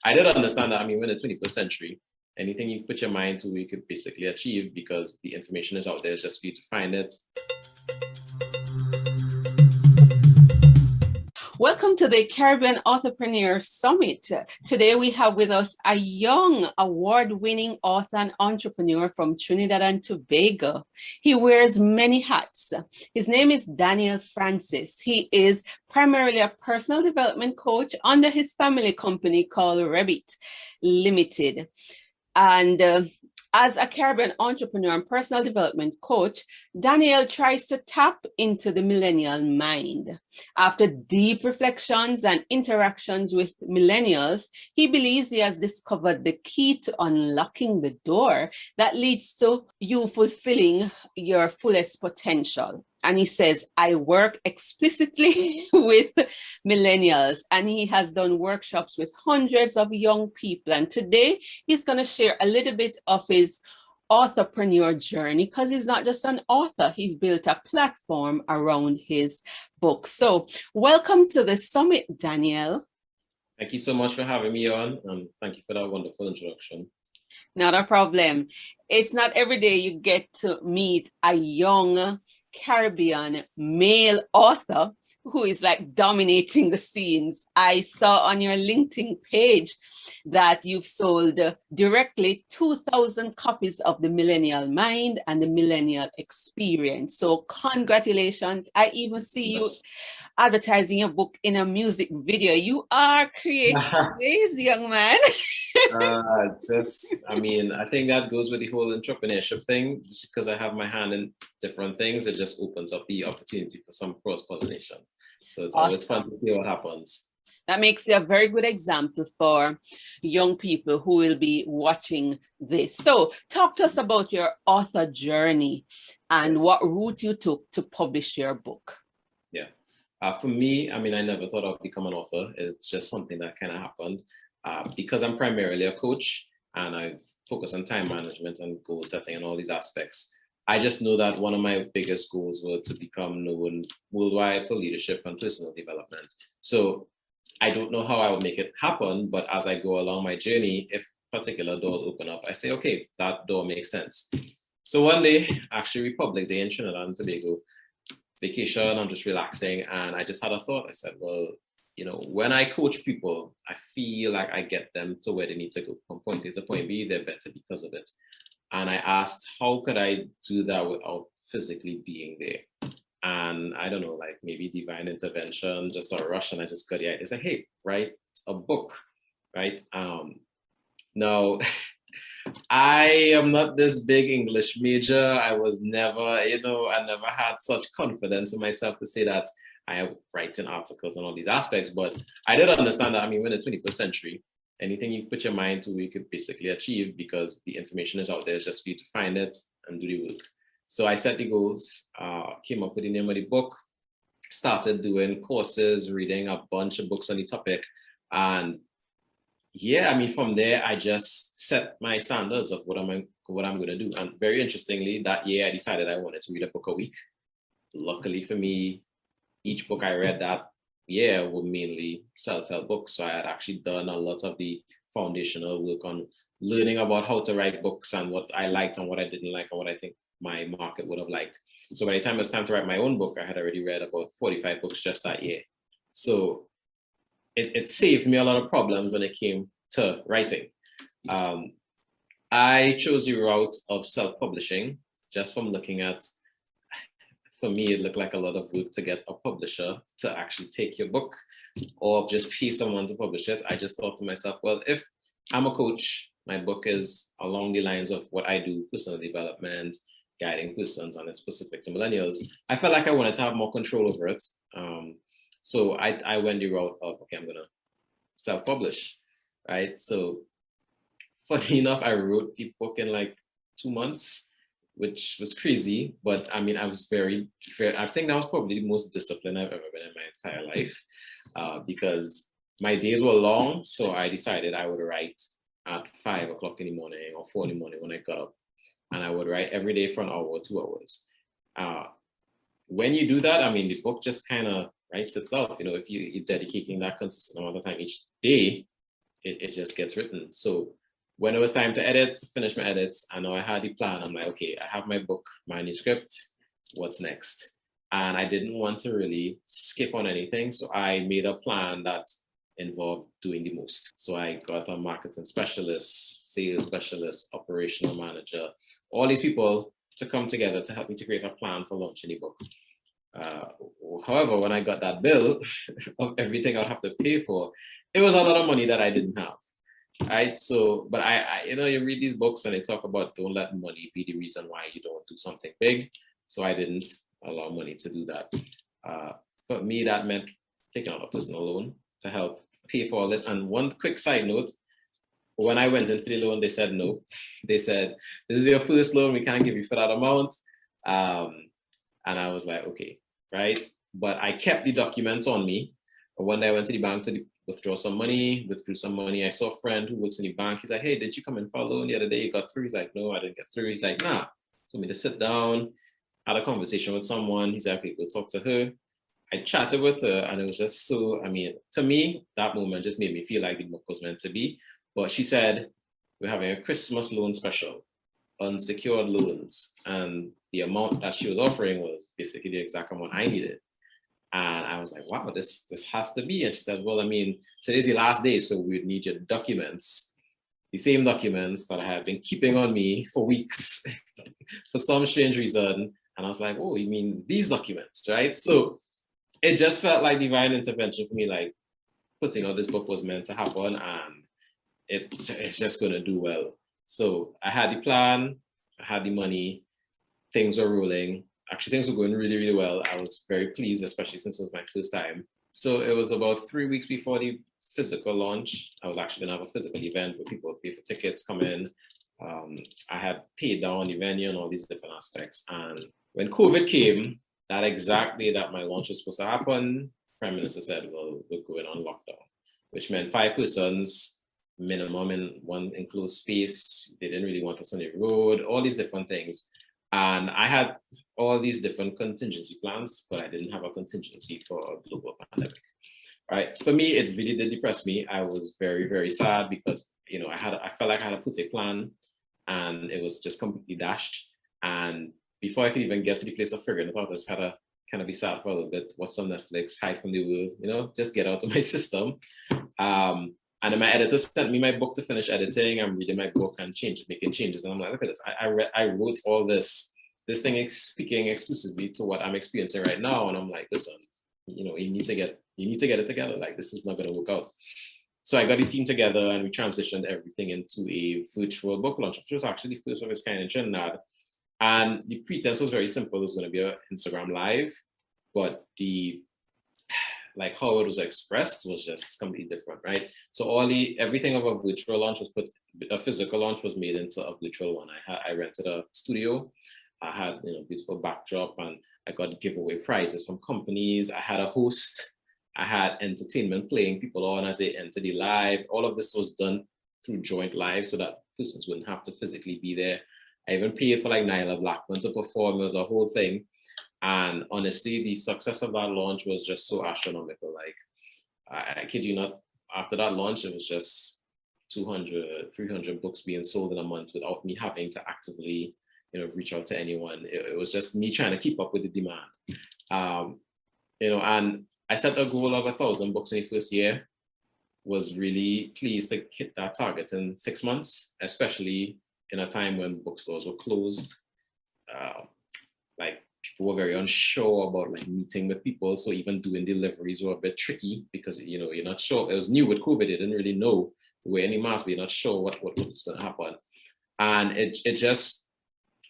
I did understand that, I mean, we're in the 21st century, anything you put your mind to, you could basically achieve because the information is out there, it's just for you to find it. Welcome to the Caribbean Authorpreneur Summit. Today we have with us a young award-winning author and entrepreneur from Trinidad and Tobago. He wears many hats. His name is Daniel Francis. He is primarily a personal development coach under his family company called ReBIT Limited. And as a Caribbean entrepreneur and personal development coach, Daniel tries to tap into the millennial mind. After deep reflections and interactions with millennials, he believes he has discovered the key to unlocking the door that leads to you fulfilling your fullest potential. And he says, I work explicitly with millennials, and he has done workshops with hundreds of young people. And today he's going to share a little bit of his authorpreneur journey, because he's not just an author, he's built a platform around his book. So welcome to the summit, Daniel. Thank you so much for having me on, and thank you for that wonderful introduction. Not a problem. It's not every day you get to meet a young Caribbean male author who is like dominating the scenes. I saw on your LinkedIn page that you've sold directly 2,000 copies of the Millennial Mind and the Millennial Experience. So congratulations. I even see you advertising your book in a music video. You are creating waves, young man. I mean, I think that goes with the whole entrepreneurship thing. Just because I have my hand in different things, it just opens up the opportunity for some cross-pollination. So it's always fun to see what happens. That makes you a very good example for young people who will be watching this. So talk to us about your author journey and what route you took to publish your book. Yeah. For me, I mean, I never thought I'd become an author. It's just something that kind of happened. Because I'm primarily a coach and I focus on time management and goal setting and all these aspects, I just know that one of my biggest goals was to become known worldwide for leadership and personal development. So I don't know how I will make it happen, but as I go along my journey, if particular doors open up, I say, okay, that door makes sense. So one day, actually Republic Day in Trinidad and Tobago, vacation, I'm just relaxing, and I just had a thought. I said, well, you know, when I coach people, I feel like I get them to where they need to go from point A to point B. They're better because of it. And I asked, how could I do that without physically being there? And I don't know, like maybe divine intervention, just a rush. And I just got the idea. It's like, hey, write a book, right? Now, I am not this big English major. I was never, you know, I never had such confidence in myself to say that I am writing articles and all these aspects, but I did understand that, I mean, we're in the 21st century, anything you put your mind to, you could basically achieve because the information is out there, it's just for you to find it and do the work. So I set the goals, came up with the name of the book, started doing courses, reading a bunch of books on the topic. And yeah, I mean, from there, I just set my standards of what I'm going to do. And very interestingly, that year I decided I wanted to read a book a week. Luckily for me, each book I read that year were mainly self-help books. So I had actually done a lot of the foundational work on learning about how to write books and what I liked and what I didn't like and what I think my market would have liked. So by the time it was time to write my own book, I had already read about 45 books just that year. So it saved me a lot of problems when it came to writing. I chose the route of self-publishing just from looking at, for me, it looked like a lot of work to get a publisher to actually take your book or just pay someone to publish it. I just thought to myself, well, if I'm a coach, my book is along the lines of what I do, personal development, guiding persons, and it's specific to millennials. I felt like I wanted to have more control over it. So I went the route of, okay, I'm going to self-publish, right? So funny enough, I wrote the book in like 2 months, which was crazy. But I mean, I was very fair. I think that was probably the most disciplined I've ever been in my entire life because my days were long. So I decided I would write at 5 o'clock in the morning or 4 in the morning when I got up. And I would write every day for an hour or 2 hours. When you do that, I mean, the book just kind of writes itself. You know, if you're dedicating that consistent amount of time each day, it just gets written. So when it was time to edit, finish my edits, I know I had the plan. I'm like, okay, I have my book manuscript. What's next? And I didn't want to really skip on anything. So I made a plan that involved doing the most. So I got a marketing specialist, sales specialist, operational manager, all these people to come together to help me to create a plan for launching the book. However, when I got that bill of everything I'd have to pay for, it was a lot of money that I didn't have. Right. So, but I you read these books and they talk about don't let money be the reason why you don't do something big. So I didn't allow money to do that. For me, that meant taking out a personal loan to help pay for all this. And one quick side note, when I went in for the loan, they said no. They said, this is your first loan, we can't give you for that amount. And I was like, okay, right. But I kept the documents on me. One day I went to the bank to withdrew some money. I saw a friend who works in the bank. He's like, hey, did you come in for a loan the other day? You got through? He's like, no, I didn't get through. He's like, nah. Told me to sit down, had a conversation with someone. He's like, okay, go talk to her. I chatted with her and it was just so, to me, that moment just made me feel like the book was meant to be. But she said, we're having a Christmas loan special, unsecured loans. And the amount that she was offering was basically the exact amount I needed. And I was like, wow, this has to be. And she said, well, today's the last day, so we'd need your documents, the same documents that I have been keeping on me for weeks for some strange reason. And I was like, oh, you mean these documents, right? So it just felt like divine intervention for me, like putting out this book was meant to happen and it's just going to do well. So I had the plan, I had the money, things were rolling. Actually, things were going really, really well. I was very pleased, especially since it was my first time. So it was about 3 weeks before the physical launch. I was actually going to have a physical event where people would pay for tickets, come in. I had paid down the venue and all these different aspects. And when COVID came, that exact day that my launch was supposed to happen, Prime Minister said, well, we're going on lockdown, which meant 5 persons minimum in one enclosed space. They didn't really want us on the road, all these different things. And I had all these different contingency plans, but I didn't have a contingency for a global pandemic. Right? For me, it really did depress me. I was very, very sad because, I felt like I had a perfect plan and it was just completely dashed. And before I could even get to the place of figuring it out, I just had to kind of be sad for a little bit, watch some Netflix, hide from the world, just get out of my system. And then my editor sent me my book to finish editing. I'm reading my book and making changes. And I'm like, look at this. I wrote all this thing is speaking exclusively to what I'm experiencing right now. And I'm like, listen, you need to get it together. Like, this is not going to work out. So I got the team together and we transitioned everything into a virtual book launch, which was actually the first of its kind in Trinidad. And the pretense was very simple. It was going to be an Instagram live, but how it was expressed was just completely different, right? So everything of a virtual launch a physical launch was made into a virtual one. I rented a studio. I had beautiful backdrop and I got giveaway prizes from companies. I had a host. I had entertainment playing people on as they enter the live. All of this was done through joint live so that persons wouldn't have to physically be there. I even paid for Nyla Blackman to perform. It was a whole thing. And honestly, the success of that launch was just so astronomical. Like, I kid you not, after that launch, it was just 200, 300 books being sold in a month without me having to actively, reach out to anyone. It was just me trying to keep up with the demand. And I set a goal of 1,000 books in the first year. Was really pleased to hit that target in 6 months, especially in a time when bookstores were closed. People were very unsure about meeting with people. So even doing deliveries were a bit tricky because, you're not sure. It was new with COVID. They didn't really know the way any masks, but you're not sure what was going to happen. And it just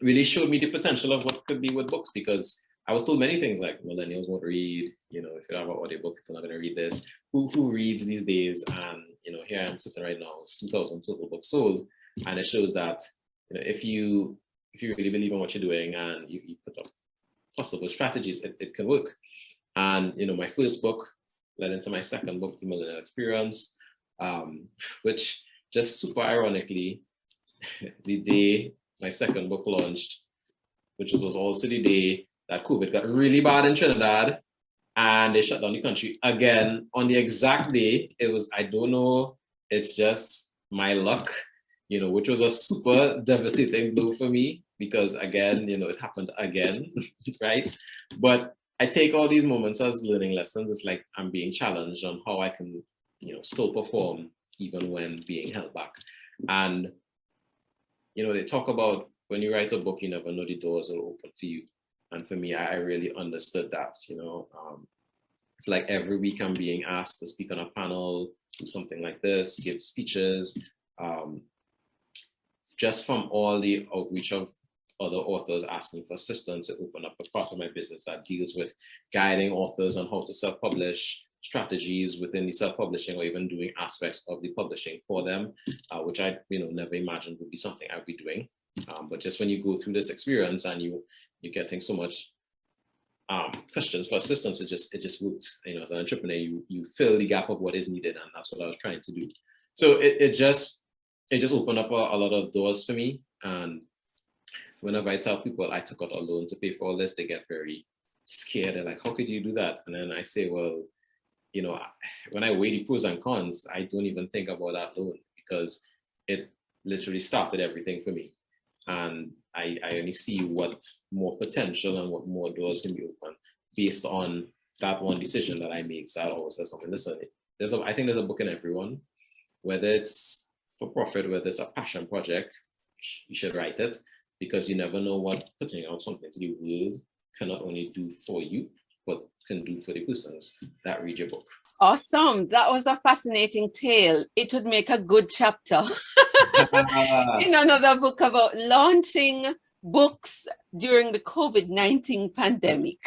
really showed me the potential of what could be with books, because I was told many things like millennials won't read, if you have an audiobook, people are not going to read this. Who reads these days? And, here I am sitting right now, it's 2,000 total books sold. And it shows that, if you really believe in what you're doing and you put up possible strategies, it can work. And my first book led into my second book, The Millennial Experience, which just super ironically, the day my second book launched, which was also the day that COVID got really bad in Trinidad and they shut down the country again on the exact day. It was, I don't know it's just my luck, which was a super devastating blow for me because again, it happened again, right? But I take all these moments as learning lessons. It's like I'm being challenged on how I can, still perform even when being held back. And, they talk about when you write a book, you never know the doors will open for you. And for me, I really understood that, it's like every week I'm being asked to speak on a panel, do something like this, give speeches, just from all the outreach of other authors asking for assistance. It opened up a part of my business that deals with guiding authors on how to self-publish, strategies within the self-publishing, or even doing aspects of the publishing for them, which I never imagined would be something I'd be doing. But just when you go through this experience and you're getting so much questions for assistance, it just worked. As an entrepreneur, you fill the gap of what is needed, and that's what I was trying to do. So it just opened up a lot of doors for me. And whenever I tell people I took out a loan to pay for all this, they get very scared. They're like, how could you do that? And then I say, well, when I weigh the pros and cons, I don't even think about that loan because it literally started everything for me. And I only see what more potential and what more doors can be open based on that one decision that I made. So I always say something, listen, I think there's a book in everyone, whether it's for profit, whether it's a passion project, you should write it, because you never know what putting out something to the world can not only do for you, but can do for the persons that read your book. Awesome. That was a fascinating tale. It would make a good chapter in another book about launching books during the COVID-19 pandemic.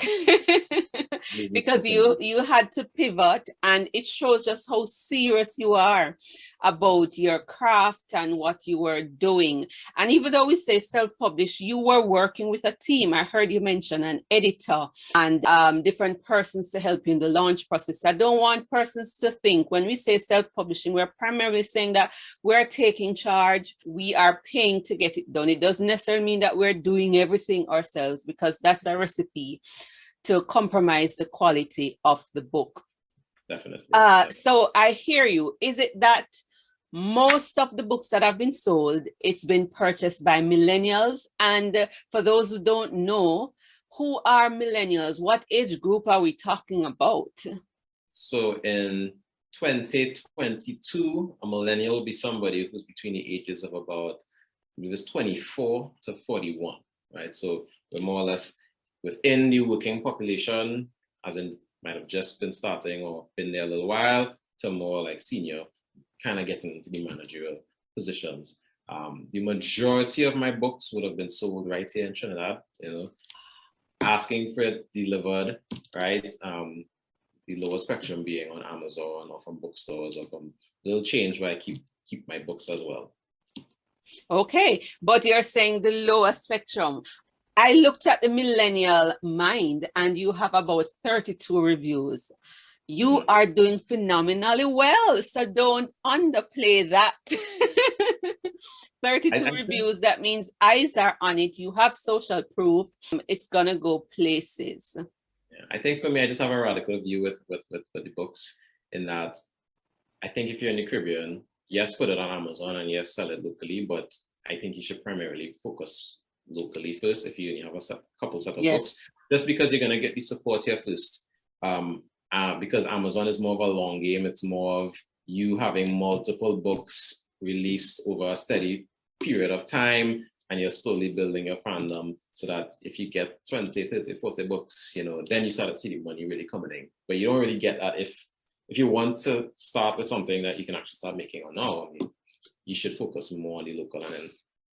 Because you had to pivot, and it shows just how serious you are about your craft and what you were doing. And even though we say self-publish, you were working with a team. I heard you mention an editor and different persons to help you in the launch process. I don't want persons to think when we say self-publishing, we're primarily saying that we're taking charge, we are paying to get it done. It doesn't necessarily mean that we're doing everything ourselves, because that's a recipe to compromise the quality of the book. Definitely. So I hear you. Is it that most of the books that have been sold, it's been purchased by millennials? And for those who don't know, who are millennials? What age group are we talking about? So in 2022, a millennial will be somebody who's between the ages of about, I believe it's 24 to 41, right? So we're more or less within the working population, as in might have just been starting or been there a little while, to more like senior, kind of getting into the managerial positions. The majority of my books would have been sold right here in Trinidad, asking for it delivered, right? The lower spectrum being on Amazon or from bookstores or from little chains where I keep my books as well. Okay, but you're saying the lower spectrum. I looked at the Millennial Mind, and you have about 32 reviews. You are doing phenomenally well, so don't underplay that. 32 reviews, that means eyes are on it. You have social proof. It's gonna go places. Yeah, I think for me, I just have a radical view with the books, in that I think if you're in the Caribbean, yes, put it on Amazon and yes, sell it locally, but I think you should primarily focus locally first if you only have a couple set of books, just because you're going to get the support here first. Because Amazon is more of a long game. It's more of you having multiple books released over a steady period of time, and you're slowly building your fandom, so that if you get 20, 30, 40 books, then you start to see the money really coming in. But you don't really get that if you want to start with something that you can actually start making on now. I mean, you should focus more on the local and then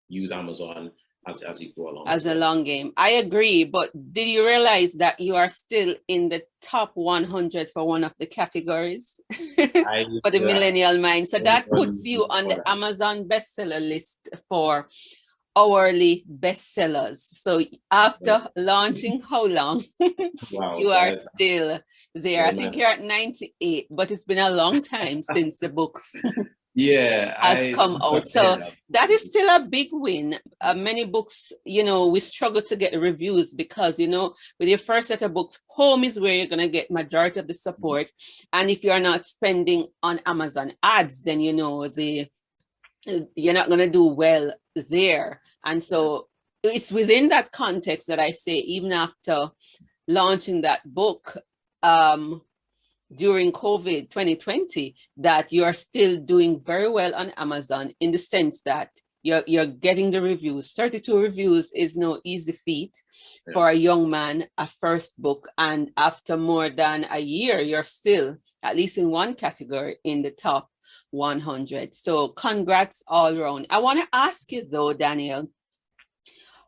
use Amazon as you go along. As a long game. I agree, but did you realize that you are still in the top 100 for one of the categories for the Millennial Mind? So that puts you on the Amazon bestseller list for hourly bestsellers. So after launching, how long? Wow, you are still there. I think you're at 98, but it's been a long time since the book. Yeah, has I come out. So that is still a big win. Many books, you know, we struggle to get reviews because, you know, with your first set of books, home is where you're going to get majority of the support. And if you're not spending on Amazon ads, then, you know, you're not going to do well there. And so it's within that context that I say, even after launching that book, during COVID 2020, that you're still doing very well on Amazon, in the sense that you're getting the reviews. 32 reviews is no easy feat for a young man, a first book. And after more than a year, you're still, at least in one category, in the top 100. So congrats all around. I want to ask you though, Daniel,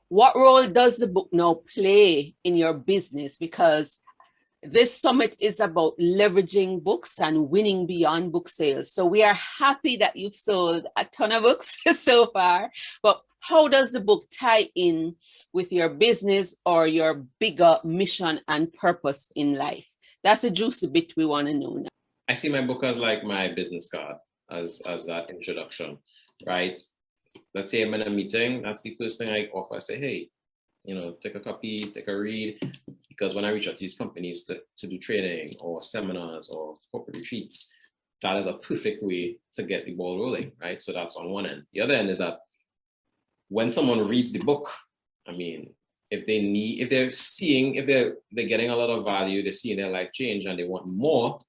what role does the book now play in your business? Because this summit is about leveraging books and winning beyond book sales. So we are happy that you've sold a ton of books so far, but how does the book tie in with your business or your bigger mission and purpose in life? That's a juicy bit we want to know now. I see my book as like my business card, as that introduction, right? Let's say I'm in a meeting, that's the first thing I offer. I say, hey, you know, take a copy, take a read. Because when I reach out to these companies to do training or seminars or corporate retreats, that is a perfect way to get the ball rolling, right? So that's on one end. The other end is that when someone reads the book, I mean, if they're getting a lot of value, they're seeing their life change and they want more,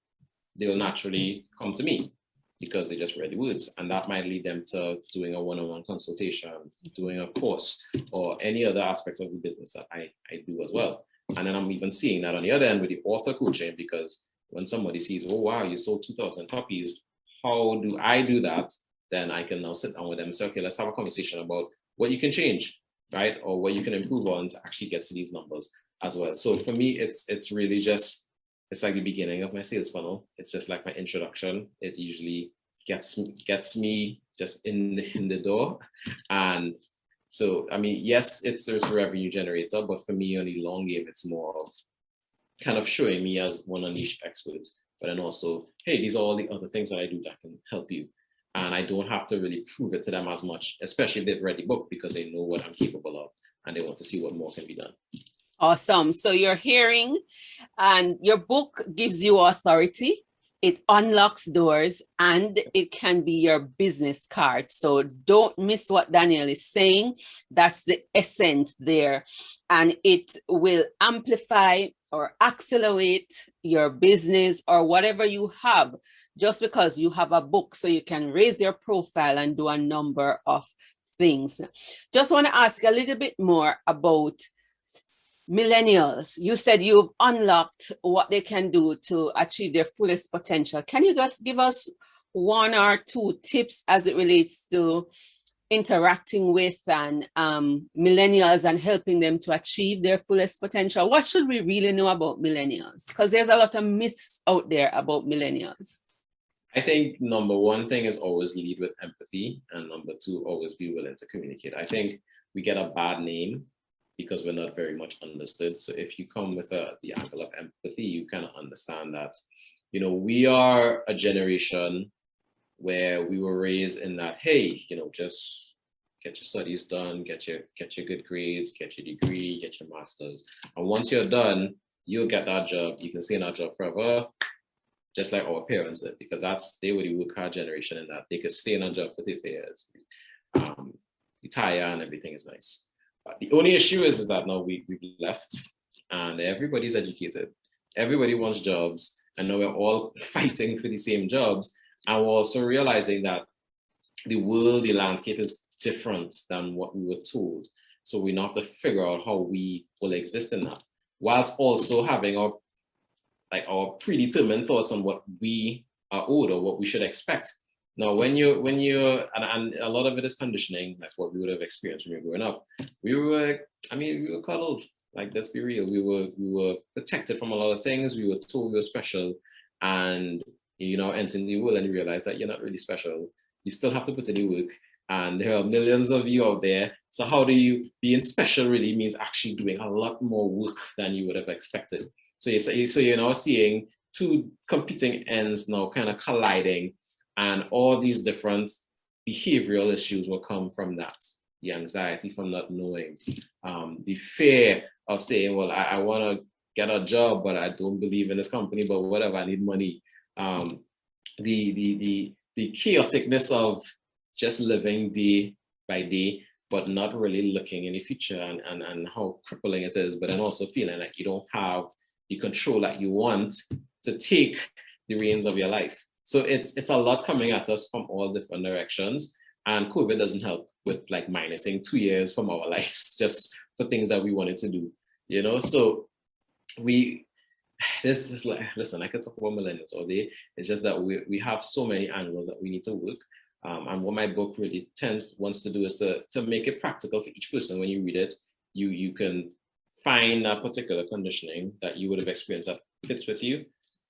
they'll naturally come to me because they just read the words. And that might lead them to doing a one-on-one consultation, doing a course, or any other aspects of the business that I do as well. And then I'm even seeing that on the other end with the author coaching, because when somebody sees, oh, wow, you sold 2,000 copies, how do I do that? Then I can now sit down with them and say, okay, let's have a conversation about what you can change, right? Or what you can improve on to actually get to these numbers as well. So for me, it's really just, it's like the beginning of my sales funnel. It's just like my introduction. It usually gets me just in the door. And so, I mean, yes, there's a revenue generator, but for me on the long game, it's more of kind of showing me as one of niche experts, but then also, hey, these are all the other things that I do that can help you. And I don't have to really prove it to them as much, especially if they've read the book, because they know what I'm capable of and they want to see what more can be done. Awesome. So you're hearing, and your book gives you authority. It unlocks doors and it can be your business card. So don't miss what Daniel is saying. That's the essence there. And it will amplify or accelerate your business or whatever you have, just because you have a book, so you can raise your profile and do a number of things. Just want to ask a little bit more about millennials. You said you've unlocked what they can do to achieve their fullest potential. Can you just give us one or two tips as it relates to interacting with and millennials and helping them to achieve their fullest potential? What should we really know about millennials? Because there's a lot of myths out there about millennials. I think number one thing is always lead with empathy, and number two, always be willing to communicate. I think we get a bad name because we're not very much understood. So if you come with the angle of empathy, you kind of understand that, you know, we are a generation where we were raised in that, hey, you know, just get your studies done, get your good grades, get your degree, get your master's. And once you're done, you'll get that job. You can stay in that job forever, just like our parents did, because they were the work hard generation, in that they could stay in a job for 30 years, retire, and everything is nice. The only issue is that now we've left and everybody's educated. Everybody wants jobs, and now we're all fighting for the same jobs. And we're also realizing that the world, the landscape is different than what we were told. So we now have to figure out how we will exist in that, whilst also having our predetermined thoughts on what we are owed or what we should expect. Now, when you and a lot of it is conditioning, like what we would have experienced when we were growing up. We were cuddled. Like, let's be real. We were protected from a lot of things. We were told we were special, and you know, entering the world and you realize that you're not really special. You still have to put in the work, and there are millions of you out there. So how do you being special really means actually doing a lot more work than you would have expected. So you're now seeing two competing ends now kind of colliding. And all these different behavioral issues will come from that. The anxiety from not knowing, the fear of saying, well, I want to get a job, but I don't believe in this company, but whatever, I need money. The chaoticness of just living day by day, but not really looking in the future, and how crippling it is, but then also feeling like you don't have the control that you want to take the reins of your life. So it's a lot coming at us from all different directions, and COVID doesn't help with like minusing 2 years from our lives just for things that we wanted to do, you know? So this is like, listen, I could talk about millennials all day. It's just that we have so many angles that we need to work. And what my book really wants to do is to make it practical for each person. When you read it, you can find that particular conditioning that you would have experienced that fits with you,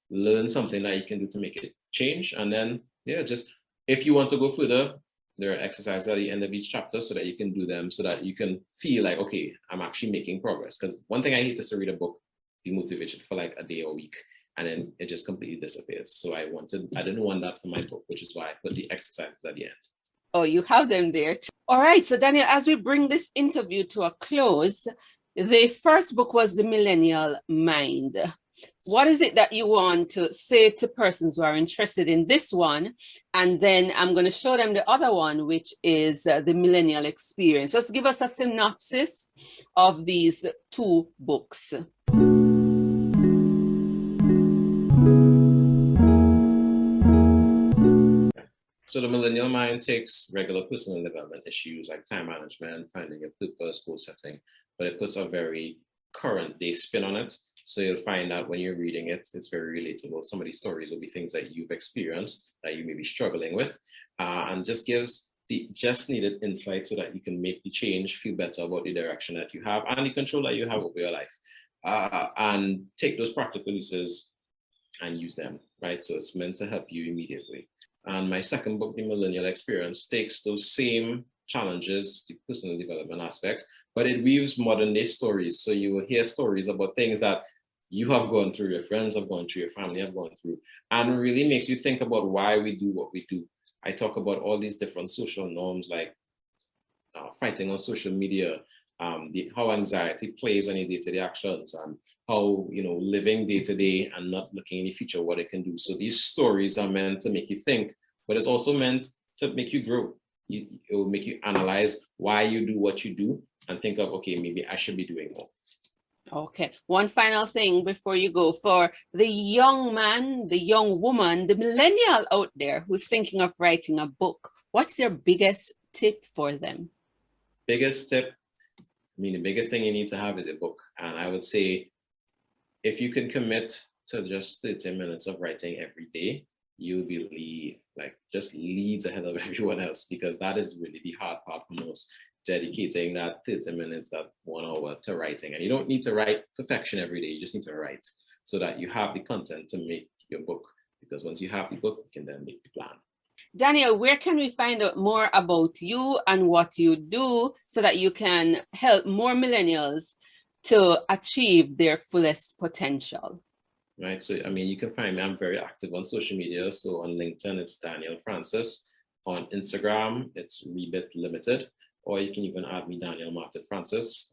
learn something that you can do to make it change. And then, yeah, just if you want to go further, there are exercises at the end of each chapter so that you can do them, so that you can feel like, okay, I'm actually making progress. Because one thing I hate is to read a book, be motivated for like a day or a week, and then it just completely disappears. So I didn't want that for my book, which is why I put the exercises at the end. Oh, you have them there too. All right, so Daniel, as we bring this interview to a close, the first book was The Millennial Mind. What is it that you want to say to persons who are interested in this one? And then I'm going to show them the other one, which is The Millennial Experience. Just give us a synopsis of these two books. So the Millennial Mind takes regular personal development issues like time management, finding a purpose, goal setting, but it puts a very current day spin on it. So you'll find that when you're reading it, it's very relatable. Some of these stories will be things that you've experienced that you may be struggling with, and just gives the just needed insight so that you can make the change, feel better about the direction that you have and the control that you have over your life, and take those practical uses and use them, right? So it's meant to help you immediately. And my second book, The Millennial Experience, takes those same challenges, the personal development aspects, but it weaves modern day stories. So you will hear stories about things that you have gone through, your friends have gone through, your family have gone through, and really makes you think about why we do what we do. I talk about all these different social norms, like fighting on social media, how anxiety plays on your day-to-day actions, and how, you know, living day-to-day and not looking in the future, what it can do. So these stories are meant to make you think, but it's also meant to make you grow. It will make you analyze why you do what you do and think of, okay, maybe I should be doing more. Okay, one final thing before you go. For the young man, the young woman, the millennial out there who's thinking of writing a book, what's your biggest tip for them? Biggest tip, I mean, the biggest thing you need to have is a book. And I would say, if you can commit to just 30 minutes of writing every day, you'll be like just leads ahead of everyone else, because that is really the hard part for most. Dedicating that 30 minutes, that 1 hour to writing. And you don't need to write perfection every day. You just need to write so that you have the content to make your book. Because once you have the book, you can then make the plan. Daniel, where can we find out more about you and what you do so that you can help more millennials to achieve their fullest potential? Right. So, I mean, you can find me. I'm very active on social media. So on LinkedIn, it's Daniel Francis. On Instagram, it's ReBIT Limited. Or you can even add me, Daniel Martin Francis.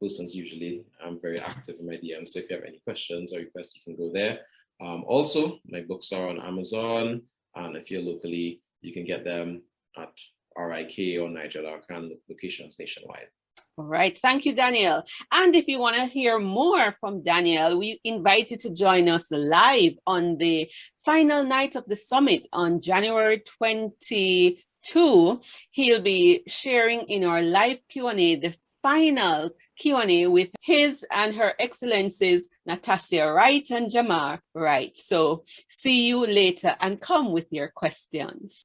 Persons usually, I'm very active in my DMs. So if you have any questions or requests, you can go there. Also, my books are on Amazon. And if you're locally, you can get them at RIK or Nigel Arcan locations nationwide. All right. Thank you, Daniel. And if you want to hear more from Daniel, we invite you to join us live on the final night of the summit on January 22. He'll be sharing in our live Q&A, the final Q&A with his and her excellencies, Natasha Wright and Jamar Wright. So see you later and come with your questions.